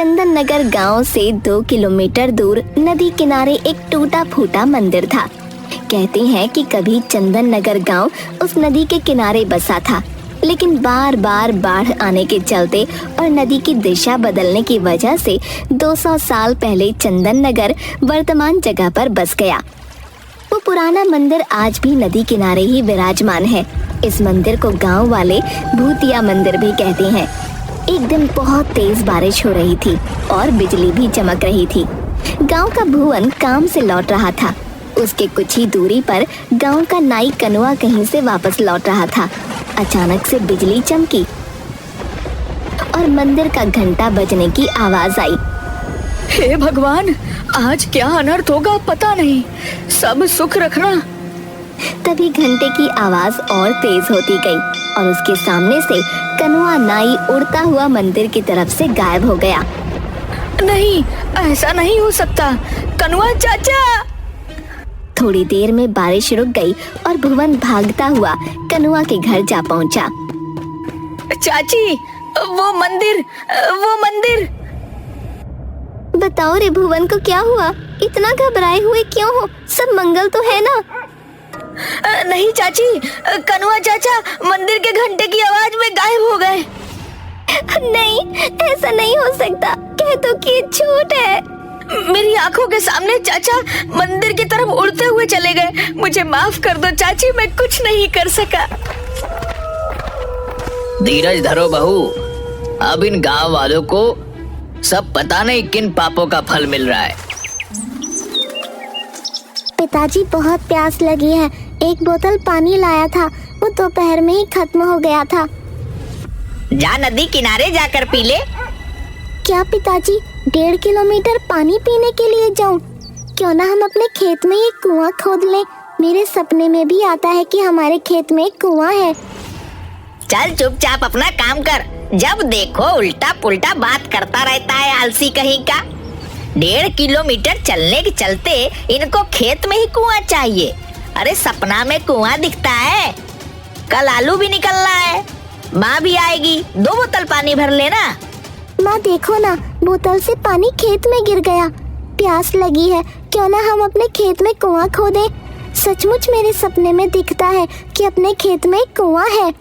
चंदन नगर गाँव से 2 किलोमीटर दूर नदी किनारे एक टूटा फूटा मंदिर था। कहते हैं कि कभी चंदन नगर गाँव उस नदी के किनारे बसा था, लेकिन बार बार बाढ़ आने के चलते और नदी की दिशा बदलने की वजह से 200 साल पहले चंदन नगर वर्तमान जगह पर बस गया। वो पुराना मंदिर आज भी नदी किनारे ही विराजमान है। इस मंदिर को गांव वाले भूतिया मंदिर भी कहते हैं। एक दिन बहुत तेज बारिश हो रही थी और बिजली भी चमक रही थी। गांव का भुवन काम से लौट रहा था। उसके कुछ ही दूरी पर गांव का नाई कनुआ कहीं से वापस लौट रहा था। अचानक से बिजली चमकी और मंदिर का घंटा बजने की आवाज आई। हे भगवान, आज क्या अनर्थ होगा पता नहीं, सब सुख रखना। तभी घंटे की आवाज और तेज होती गई और उसके सामने से कनुआ नाई उड़ता हुआ मंदिर की तरफ से गायब हो गया। नहीं, ऐसा नहीं हो सकता, कनुआ चाचा। थोड़ी देर में बारिश रुक गई और भुवन भागता हुआ कनुआ के घर जा पहुंचा। चाची, वो मंदिर। बताओ रे भुवन को क्या हुआ? इतना घबराए हुए क्यों हो? सब मंगल तो है ना? नहीं चाची, कनुआ चाचा मंदिर के घंटे की आवाज में गायब हो गए। नहीं, ऐसा नहीं हो सकता। कह दो कि झूठ है। मेरी आंखों के सामने चाचा मंदिर की तरफ उड़ते हुए चले गए। मुझे माफ कर दो चाची, मैं कुछ नहीं कर सका। धीरज धरो बहू, अब इन गांव वालों को सब पता नहीं किन पापों का फल मिल रहा है। पिताजी, बहुत प्यास लगी है। एक बोतल पानी लाया था, वो दोपहर में ही खत्म हो गया था। जा नदी किनारे जाकर पी ले। क्या पिताजी, 1.5 किलोमीटर पानी पीने के लिए जाऊं? क्यों ना हम अपने खेत में एक कुआं खोद लें। मेरे सपने में भी आता है कि हमारे खेत में एक कुआं है। चल चुपचाप अपना काम कर। जब देखो उल्टा पुल्टा बात करता रहता है, आलसी कहीं का। 1.5 किलोमीटर चलने के चलते इनको खेत में ही कुआं चाहिए। अरे सपना में कुआं दिखता है। कल आलू भी निकलना है, माँ भी आएगी, 2 बोतल पानी भर लेना। माँ देखो ना, बोतल से पानी खेत में गिर गया। प्यास लगी है, क्यों ना हम अपने खेत में कुआं खोदें। सचमुच मेरे सपने में दिखता है कि अपने खेत में एक कुआं है।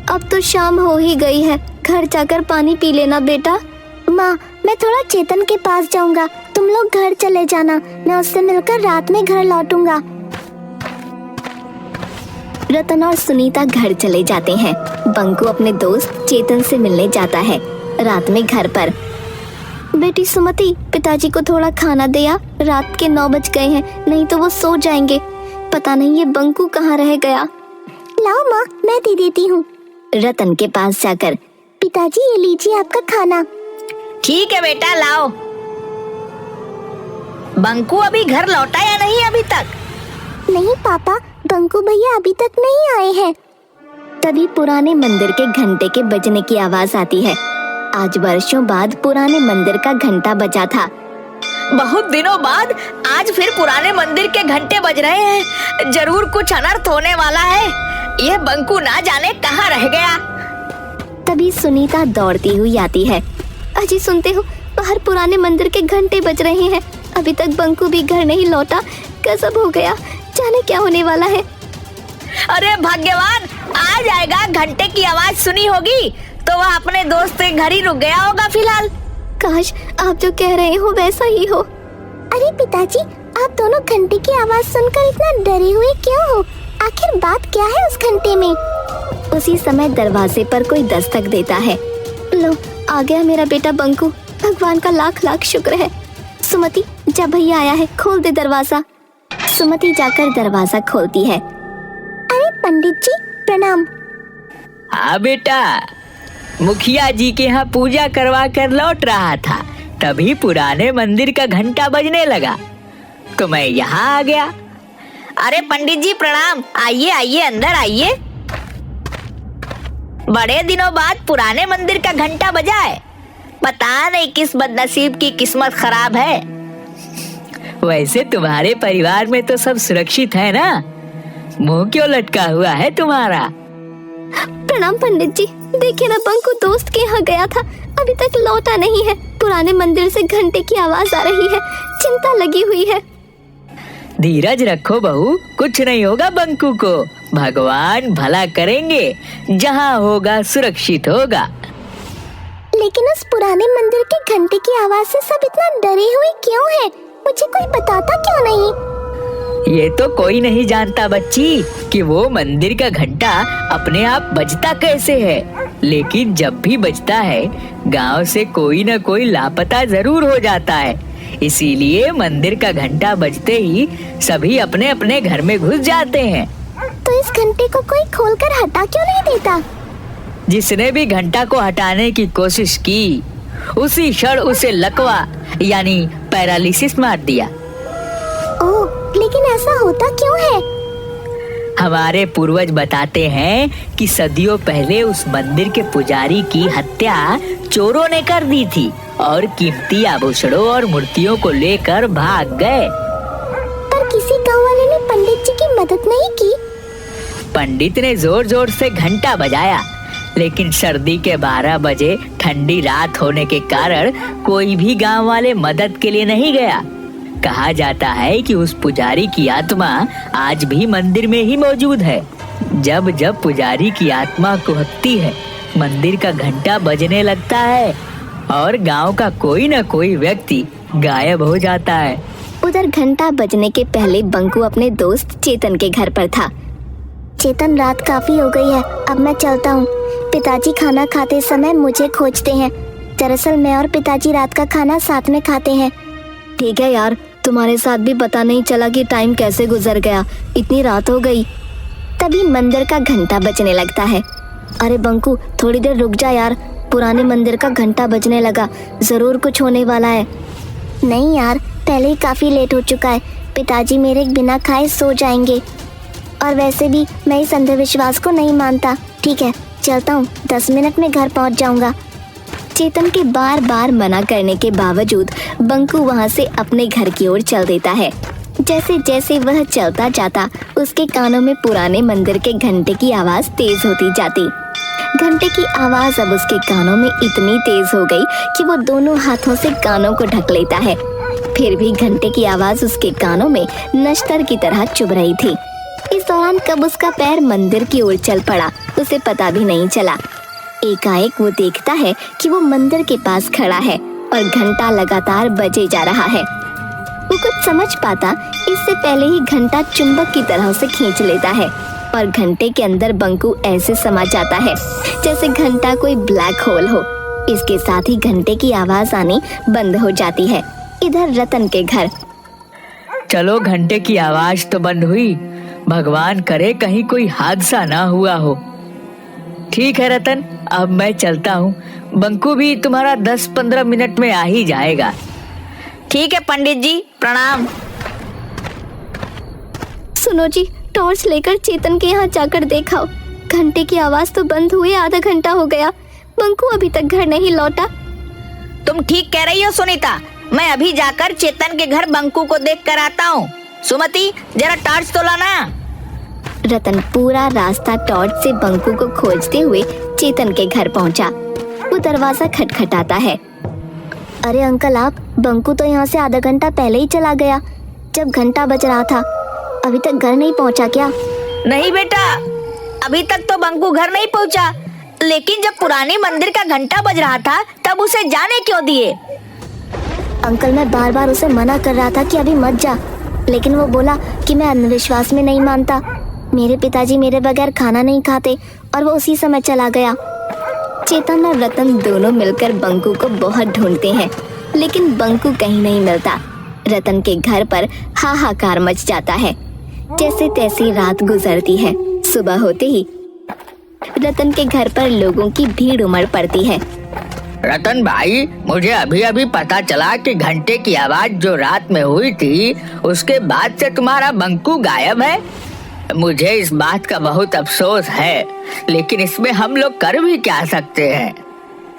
अब तो शाम हो ही गई है, घर जाकर पानी पी लेना बेटा। माँ, मैं थोड़ा चेतन के पास जाऊंगा, तुम लोग घर चले जाना। मैं उससे मिलकर रात में घर लौटूंगा। रतन और सुनीता घर चले जाते हैं। बंकू अपने दोस्त चेतन से मिलने जाता है। रात में घर पर, बेटी सुमति, पिताजी को थोड़ा खाना दे आ। रात के 9 बज गए हैं, नहीं तो वो सो जाएंगे। पता नहीं ये बंकू कहाँ रह गया। लाओ माँ, मैं दे देती हूँ। रतन के पास जाकर, पिताजी ये लीजिए आपका खाना। ठीक है बेटा, लाओ। बंकू अभी घर लौटा या नहीं अभी तक? नहीं पापा, बंकू भैया अभी तक नहीं आए हैं। तभी पुराने मंदिर के घंटे के बजने की आवाज आती है। आज वर्षों बाद पुराने मंदिर का घंटा बजा था। बहुत दिनों बाद आज फिर पुराने मंदिर के घंटे बज रहे हैं। जरूर कुछ अनर्थ होने वाला है। यह बंकू ना जाने कहाँ रह गया। तभी सुनीता दौड़ती हुई आती है। अजी सुनते हो, बाहर पुराने मंदिर के घंटे बज रहे हैं। अभी तक बंकू भी घर नहीं लौटा। गजब हो गया, जाने क्या होने वाला है। अरे भाग्यवान, आ जाएगा। घंटे की आवाज सुनी होगी तो वह अपने दोस्त के घर ही रुक गया होगा फिलहाल। काश आप जो कह रहे हो वैसा ही हो। अरे पिताजी, आप दोनों घंटे की आवाज सुनकर इतना डरे हुए क्यों हो? आखिर बात क्या है उस घंटे में? उसी समय दरवाजे पर कोई दस्तक देता है। लो, आ गया मेरा बेटा बंकू। भगवान का लाख लाख शुक्र है। सुमति, जा, भैया आया है, खोल दे दरवाजा। सुमति जाकर दरवाजा खोलती है। अरे पंडित जी, प्रणाम। हाँ बेटा, मुखिया जी के यहाँ पूजा करवा कर लौट रहा था, तभी पुराने मंदिर का घंटा बजने लगा तो मैं यहाँ आ गया। अरे पंडित जी प्रणाम। आइए आइए, अंदर आइए। बड़े दिनों बाद पुराने मंदिर का घंटा बजा है। पता नहीं किस बदनसीब की किस्मत खराब है। वैसे तुम्हारे परिवार में तो सब सुरक्षित है ना? मुंह क्यों लटका हुआ है तुम्हारा? प्रणाम पंडित जी। देखिए ना, बंकू दोस्त के यहाँ गया था, अभी तक लौटा नहीं है। पुराने मंदिर से घंटे की आवाज आ रही है, चिंता लगी हुई है। धीरज रखो बहू, कुछ नहीं होगा बंकू को। भगवान भला करेंगे, जहाँ होगा सुरक्षित होगा। लेकिन उस पुराने मंदिर के घंटे की आवाज से सब इतना डरे हुए क्यों हैं? मुझे कोई बताता क्यों नहीं? ये तो कोई नहीं जानता बच्ची कि वो मंदिर का घंटा अपने आप बजता कैसे है, लेकिन जब भी बजता है गांव से कोई न कोई लापता जरूर हो जाता है। इसीलिए मंदिर का घंटा बजते ही सभी अपने अपने घर में घुस जाते हैं। तो इस घंटे को कोई खोलकर हटा क्यों नहीं देता? जिसने भी घंटा को हटाने की कोशिश की, उसी क्षण उसे लकवा यानी पैरालिसिस मार दिया। ओह, लेकिन ऐसा होता क्यों है? हमारे पूर्वज बताते हैं कि सदियों पहले उस मंदिर के पुजारी की हत्या चोरों ने कर दी थी और कीमती आभूषणों और मूर्तियों को लेकर भाग गए। पर किसी गांव वाले ने पंडित जी की मदद नहीं की? पंडित ने जोर जोर से घंटा बजाया, लेकिन सर्दी के 12 बजे ठंडी रात होने के कारण कोई भी गांव वाले मदद के लिए नहीं गया। कहा जाता है कि उस पुजारी की आत्मा आज भी मंदिर में ही मौजूद है। जब जब पुजारी की आत्मा कुहकती है, मंदिर का घंटा बजने लगता है और गांव का कोई न कोई व्यक्ति गायब हो जाता है। उधर घंटा बजने के पहले बंकू अपने दोस्त चेतन के घर पर था। चेतन, रात काफी हो गई है, अब मैं चलता हूँ। पिताजी खाना खाते समय मुझे खोजते हैं। दरअसल मैं और पिताजी रात का खाना साथ में खाते हैं। ठीक है यार, तुम्हारे साथ भी पता नहीं चला कि टाइम कैसे गुजर गया, इतनी रात हो गई। तभी मंदिर का घंटा बजने लगता है। अरे बंकू, थोड़ी देर रुक जा यार, पुराने मंदिर का घंटा बजने लगा, जरूर कुछ होने वाला है। नहीं यार, पहले ही काफी लेट हो चुका है, पिताजी मेरे बिना खाए सो जाएंगे। और वैसे भी मैं इस अंधविश्वास को नहीं मानता। ठीक है, चलता हूँ, 10 मिनट में घर पहुँच जाऊंगा। चेतन के बार बार मना करने के बावजूद बंकू वहाँ से अपने घर की ओर चल देता है। जैसे जैसे वह चलता जाता, उसके कानों में पुराने मंदिर के घंटे की आवाज तेज होती जाती। घंटे की आवाज अब उसके कानों में इतनी तेज हो गई कि वो दोनों हाथों से कानों को ढक लेता है। फिर भी घंटे की आवाज उसके कानों में नश्तर की तरह चुभ रही थी। इस दौरान कब उसका पैर मंदिर की ओर चल पड़ा, उसे पता भी नहीं चला। एकाएक वो देखता है कि वो मंदिर के पास खड़ा है और घंटा लगातार बजे जा रहा है। वो कुछ समझ पाता इससे पहले ही घंटा चुंबक की तरह से खींच लेता है और घंटे के अंदर बंकू ऐसे समा जाता है जैसे घंटा कोई ब्लैक होल हो। इसके साथ ही घंटे की आवाज आनी बंद हो जाती है। इधर रतन के घर। चलो, घंटे की आवाज तो बंद हुई, भगवान करे कहीं कोई हादसा ना हुआ हो। ठीक है रतन, अब मैं चलता हूँ। बंकू भी तुम्हारा 10-15 मिनट में आ ही जाएगा। ठीक है पंडित जी, प्रणाम। सुनो जी, टॉर्च लेकर चेतन के यहाँ जाकर देखाओ। घंटे की आवाज तो बंद हुए आधा घंटा हो गया, बंकू अभी तक घर नहीं लौटा। तुम ठीक कह रही हो सुनीता, मैं अभी जाकर चेतन के घर बंकू को देख कर आता हूँ। सुमति, जरा टॉर्च तो लाना। रतन पूरा रास्ता टॉर्च से बंकू को खोजते हुए चेतन के घर पहुंचा। वो दरवाजा खटखटाता है। अरे अंकल, आप, बंकू तो यहाँ से आधा घंटा पहले ही चला गया, जब घंटा बज रहा था। अभी तक घर नहीं पहुंचा क्या? नहीं बेटा, अभी तक तो बंकू घर नहीं पहुंचा, लेकिन जब पुराने मंदिर का घंटा बज रहा था तब उसे जाने क्यों दिए? अंकल, मैं बार बार उसे मना कर रहा था कि अभी मत जा, लेकिन वो बोला कि मैं अंधविश्वास में नहीं मानता। मेरे पिताजी मेरे बगैर खाना नहीं खाते और वो उसी समय चला गया। चेतन और रतन दोनों मिलकर बंकू को बहुत ढूंढते हैं, लेकिन बंकू कहीं नहीं मिलता। रतन के घर पर हाहाकार मच जाता है। जैसे तैसे रात गुजरती है। सुबह होते ही रतन के घर पर लोगों की भीड़ उमड़ पड़ती है। रतन भाई, मुझे अभी अभी पता चला कि घंटे की आवाज जो रात में हुई थी, उसके बाद से तुम्हारा बंकू गायब है। मुझे इस बात का बहुत अफसोस है, लेकिन इसमें हम लोग कर भी क्या सकते हैं।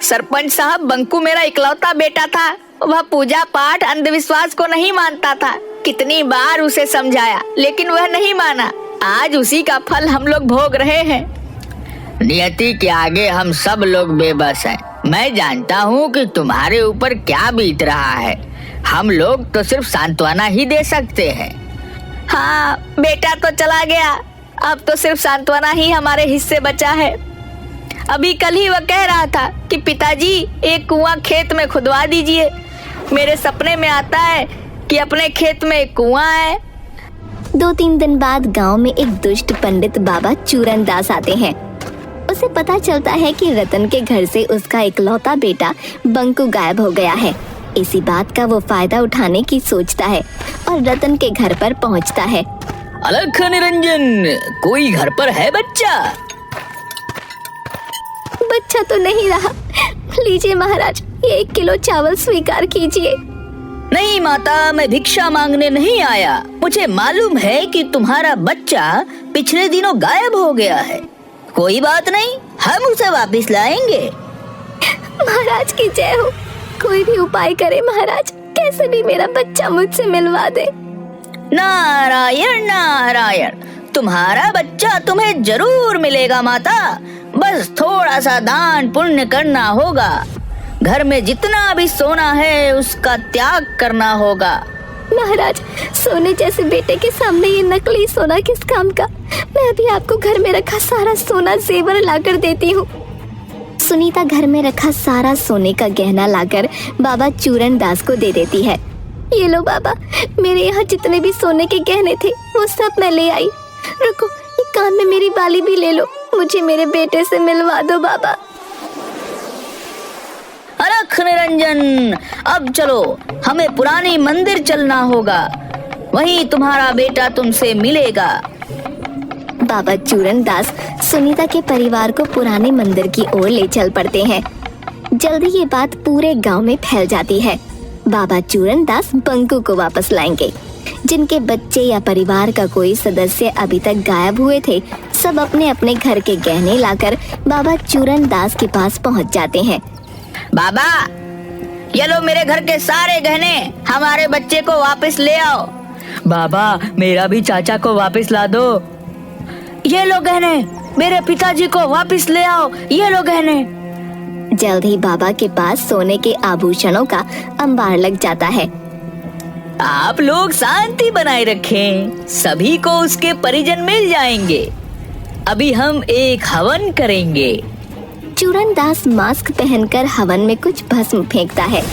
सरपंच साहब, बंकू मेरा इकलौता बेटा था। वह पूजा पाठ अंधविश्वास को नहीं मानता था। कितनी बार उसे समझाया, लेकिन वह नहीं माना। आज उसी का फल हम लोग भोग रहे हैं। नियति के आगे हम सब लोग बेबस हैं। मैं जानता हूँ कि तुम्हारे ऊपर क्या बीत रहा है। हम लोग तो सिर्फ सांत्वना ही दे सकते हैं। हाँ, बेटा तो चला गया, अब तो सिर्फ सांत्वना ही हमारे हिस्से बचा है। अभी कल ही वह कह रहा था कि पिताजी एक कुआं खेत में खुदवा दीजिए। मेरे सपने में आता है कि अपने खेत में एक कुआं है। 2-3 दिन बाद गांव में एक दुष्ट पंडित बाबा चूरन दास आते हैं। उसे पता चलता है कि रतन के घर से उसका इकलौता बेटा बंकू गायब हो गया है। इसी बात का वो फायदा उठाने की सोचता है और रतन के घर पर पहुंचता है। अलख निरंजन, कोई घर पर है बच्चा? बच्चा तो नहीं रहा। लीजिए महाराज, ये 1 किलो चावल स्वीकार कीजिए। नहीं माता, मैं भिक्षा मांगने नहीं आया। मुझे मालूम है कि तुम्हारा बच्चा पिछले दिनों गायब हो गया है। कोई बात नहीं, हम उसे वापस लाएंगे। महाराज की जय हो। कोई भी उपाय करे महाराज, कैसे भी मेरा बच्चा मुझसे मिलवा दे। नारायण नारायण, तुम्हारा बच्चा तुम्हें जरूर मिलेगा माता। बस थोड़ा सा दान पुण्य करना होगा। घर में जितना भी सोना है उसका त्याग करना होगा। महाराज, सोने जैसे बेटे के सामने ये नकली सोना किस काम का। मैं अभी आपको घर में रखा सारा सोना जेवर लाकर देती हूँ। सुनीता घर में रखा सारा सोने का गहना लाकर बाबा चूरन दास को दे देती है। ये लो बाबा, मेरे यहाँ जितने भी सोने के गहने थे वो सब मैं ले आई। रुको, ये कान में मेरी बाली भी ले लो। मुझे मेरे बेटे से मिलवा दो बाबा। अलख निरंजन, अब चलो, हमें पुरानी मंदिर चलना होगा। वहीं तुम्हारा बेटा तुमसे मिलेगा। बाबा चूरन दास सुनीता के परिवार को पुराने मंदिर की ओर ले चल पड़ते हैं। जल्दी ये बात पूरे गांव में फैल जाती है। बाबा चूरन दास बंकू को वापस लाएंगे। जिनके बच्चे या परिवार का कोई सदस्य अभी तक गायब हुए थे, सब अपने अपने घर के गहने लाकर बाबा चूरन दास के पास पहुंच जाते हैं। बाबा, ये लो मेरे घर के सारे गहने, हमारे बच्चे को वापस ले आओ। बाबा, मेरा भी चाचा को वापस ला दो। ये लो गहने, मेरे पिताजी को वापस ले आओ। ये लो गहने। जल्द ही बाबा के पास सोने के आभूषणों का अंबार लग जाता है। आप लोग शांति बनाए रखें, सभी को उसके परिजन मिल जाएंगे। अभी हम एक हवन करेंगे। चूरन दास मास्क पहनकर हवन में कुछ भस्म फेंकता है,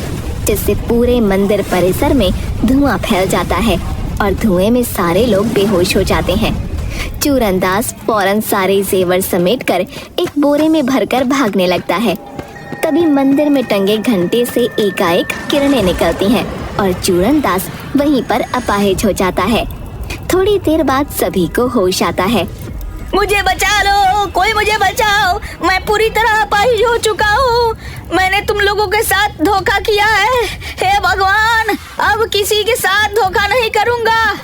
जिससे पूरे मंदिर परिसर में धुआं फैल जाता है और धुएं में सारे लोग बेहोश हो जाते हैं। चूरन दास फौरन सारे जेवर समेटकर एक बोरे में भरकर भागने लगता है। तभी मंदिर में टंगे घंटे से एकाएक किरणें निकलती हैं और चूरन दास वहीं पर अपाहिज हो जाता है। थोड़ी देर बाद सभी को होश आता है। मुझे बचा लो, कोई मुझे बचाओ, मैं पूरी तरह अपाहिज हो चुका हूँ। मैंने तुम लोगों के साथ धोखा किया है। हे भगवान, अब किसी के साथ धोखा नहीं करूँगा।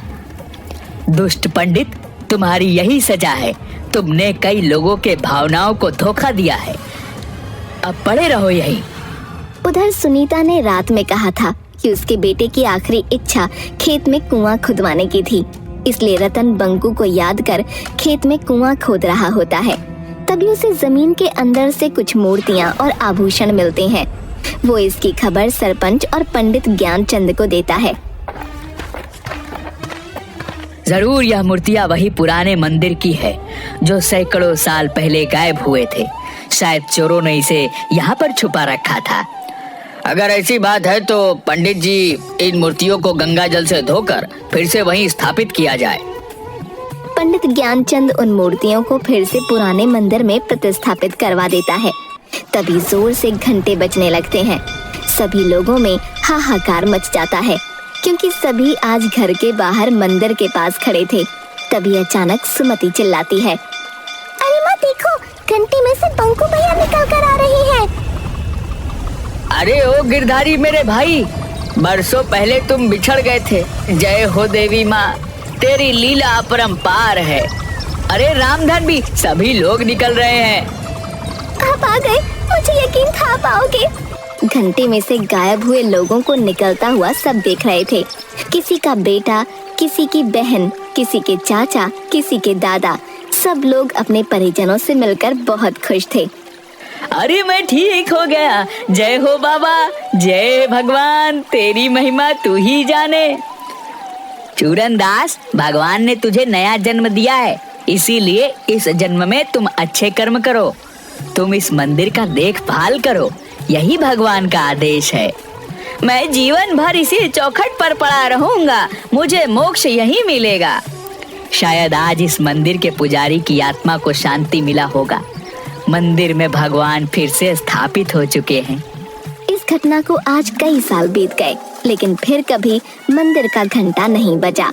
दुष्ट पंडित, तुम्हारी यही सजा है। तुमने कई लोगों के भावनाओं को धोखा दिया है। अब पड़े रहो यहीं। उधर सुनीता ने रात में कहा था कि उसके बेटे की आखिरी इच्छा खेत में कुआं खुदवाने की थी, इसलिए रतन बंकू को याद कर खेत में कुआं खोद रहा होता है। तभी उसे जमीन के अंदर से कुछ मूर्तियां और आभूषण मिलते हैं। वो इसकी खबर सरपंच और पंडित ज्ञानचंद को देता है। जरूर यह मूर्तियां वही पुराने मंदिर की है जो सैकड़ों साल पहले गायब हुए थे। शायद चोरों ने इसे यहाँ पर छुपा रखा था। अगर ऐसी बात है तो पंडित जी, इन मूर्तियों को गंगा जल से धोकर फिर से वहीं स्थापित किया जाए। पंडित ज्ञानचंद उन मूर्तियों को फिर से पुराने मंदिर में प्रतिस्थापित करवा देता है। तभी जोर से घंटे बजने लगते हैं। सभी लोगों में हाहाकार मच जाता है, क्योंकि सभी आज घर के बाहर मंदिर के पास खड़े थे। तभी अचानक सुमति चिल्लाती है, अरे माँ देखो, घंटी में से बंकू भैया निकल कर आ रही है। अरे ओ गिरधारी मेरे भाई, बरसों पहले तुम बिछड़ गए थे। जय हो देवी माँ, तेरी लीला अपरंपार है। अरे रामधन भी, सभी लोग निकल रहे हैं। आप आ गए, मुझे यकीन था आप आओगे। घंटे में से गायब हुए लोगों को निकलता हुआ सब देख रहे थे। किसी का बेटा, किसी की बहन, किसी के चाचा, किसी के दादा, सब लोग अपने परिजनों से मिलकर बहुत खुश थे। अरे मैं ठीक हो गया। जय हो बाबा, जय भगवान, तेरी महिमा तू ही जाने। चूरन दास, भगवान ने तुझे नया जन्म दिया है, इसीलिए इस जन्म में तुम अच्छे कर्म करो। तुम इस मंदिर का देखभाल करो, यही भगवान का आदेश है। मैं जीवन भर इसी चौखट पर पड़ा रहूंगा, मुझे मोक्ष यही मिलेगा। शायद आज इस मंदिर के पुजारी की आत्मा को शांति मिला होगा। मंदिर में भगवान फिर से स्थापित हो चुके हैं। इस घटना को आज कई साल बीत गए, लेकिन फिर कभी मंदिर का घंटा नहीं बजा।